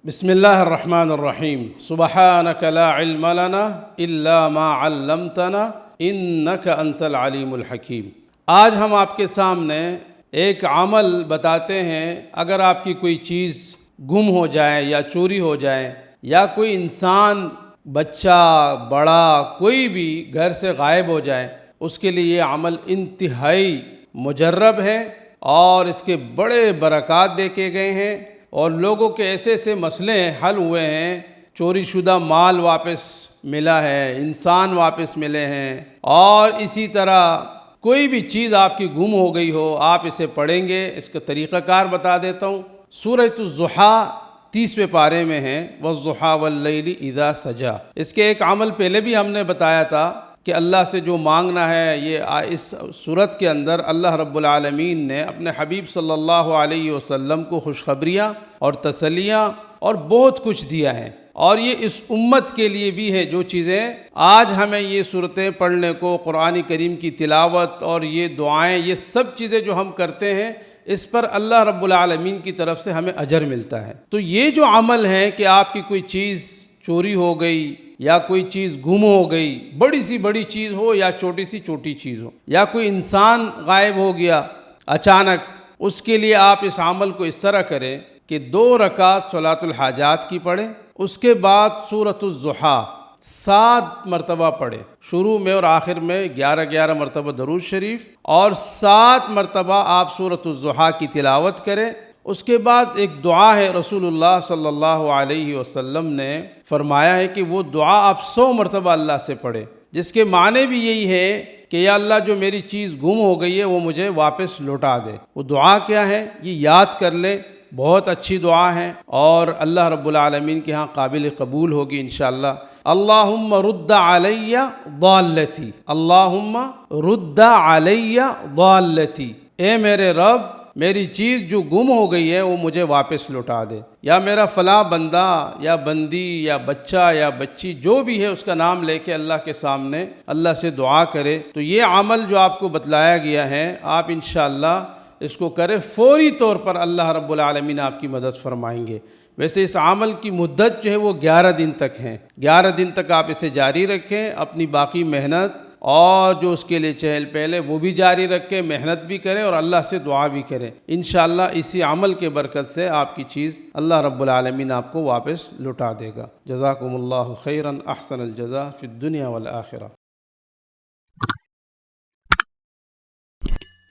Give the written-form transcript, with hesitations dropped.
بسم اللہ الرحمن الرحیم سبحانک لا علم لنا الا ما علمتنا انک انت العلیم الحکیم۔ آج ہم آپ کے سامنے ایک عمل بتاتے ہیں۔ اگر آپ کی کوئی چیز گم ہو جائے یا چوری ہو جائے یا کوئی انسان بچہ بڑا کوئی بھی گھر سے غائب ہو جائے، اس کے لیے یہ عمل انتہائی مجرب ہے اور اس کے بڑے برکات دیکھے گئے ہیں، اور لوگوں کے ایسے ایسے مسئلے حل ہوئے ہیں۔ چوری شدہ مال واپس ملا ہے، انسان واپس ملے ہیں، اور اسی طرح کوئی بھی چیز آپ کی گم ہو گئی ہو، آپ اسے پڑھیں گے۔ اس کا طریقہ کار بتا دیتا ہوں۔ سورۃ الضحیٰ 30ویں پارے میں ہے، وَالضُّحَىٰ وَاللَّيْلِ إِذَا سَجَىٰ۔ اس کے ایک عمل پہلے بھی ہم نے بتایا تھا کہ اللہ سے جو مانگنا ہے، یہ اس صورت کے اندر اللہ رب العالمین نے اپنے حبیب صلی اللہ علیہ وسلم کو خوشخبریاں اور تسلیاں اور بہت کچھ دیا ہے، اور یہ اس امت کے لیے بھی ہے۔ جو چیزیں آج ہمیں یہ صورتیں پڑھنے کو، قرآن کریم کی تلاوت اور یہ دعائیں، یہ سب چیزیں جو ہم کرتے ہیں، اس پر اللہ رب العالمین کی طرف سے ہمیں اجر ملتا ہے۔ تو یہ جو عمل ہے کہ آپ کی کوئی چیز چوری ہو گئی یا کوئی چیز گم ہو گئی، بڑی سی بڑی چیز ہو یا چھوٹی سی چھوٹی چیز ہو، یا کوئی انسان غائب ہو گیا اچانک، اس کے لیے آپ اس عمل کو اس طرح کریں کہ 2 رکعت صلاۃ الحاجات کی پڑھیں، اس کے بعد سورۃ الضحیٰ 7 مرتبہ پڑھیں، شروع میں اور آخر میں 11 مرتبہ درود شریف، اور 7 مرتبہ آپ سورۃ الضحیٰ کی تلاوت کریں۔ اس کے بعد ایک دعا ہے، رسول اللہ صلی اللہ علیہ وسلم نے فرمایا ہے کہ وہ دعا آپ 100 مرتبہ اللہ سے پڑھیں، جس کے معنی بھی یہی ہے کہ یا اللہ جو میری چیز گم ہو گئی ہے وہ مجھے واپس لوٹا دے۔ وہ دعا کیا ہے یہ یاد کر لیں، بہت اچھی دعا ہے اور اللہ رب العالمین کے ہاں قابل قبول ہوگی انشاءاللہ۔ اللہم رد علی ضالتی، اللہم رد علی ضالتی، اے میرے رب میری چیز جو گم ہو گئی ہے وہ مجھے واپس لوٹا دے۔ یا میرا فلاں بندہ یا بندی یا بچہ یا بچی جو بھی ہے، اس کا نام لے کے اللہ کے سامنے اللہ سے دعا کرے۔ تو یہ عمل جو آپ کو بتلایا گیا ہے، آپ انشاءاللہ اس کو کریں، فوری طور پر اللہ رب العالمین آپ کی مدد فرمائیں گے۔ ویسے اس عمل کی مدت جو ہے وہ 11 دن تک ہے، 11 دن تک آپ اسے جاری رکھیں، اپنی باقی محنت اور جو اس کے لیے چہل پہل ہے وہ بھی جاری رکھیں، محنت بھی کریں اور اللہ سے دعا بھی کریں۔ انشاءاللہ اسی عمل کے برکت سے آپ کی چیز اللہ رب العالمین آپ کو واپس لوٹا دے گا۔ جزاکم اللہ خیرا، احسن الجزاء فی الدنیا والآخرہ۔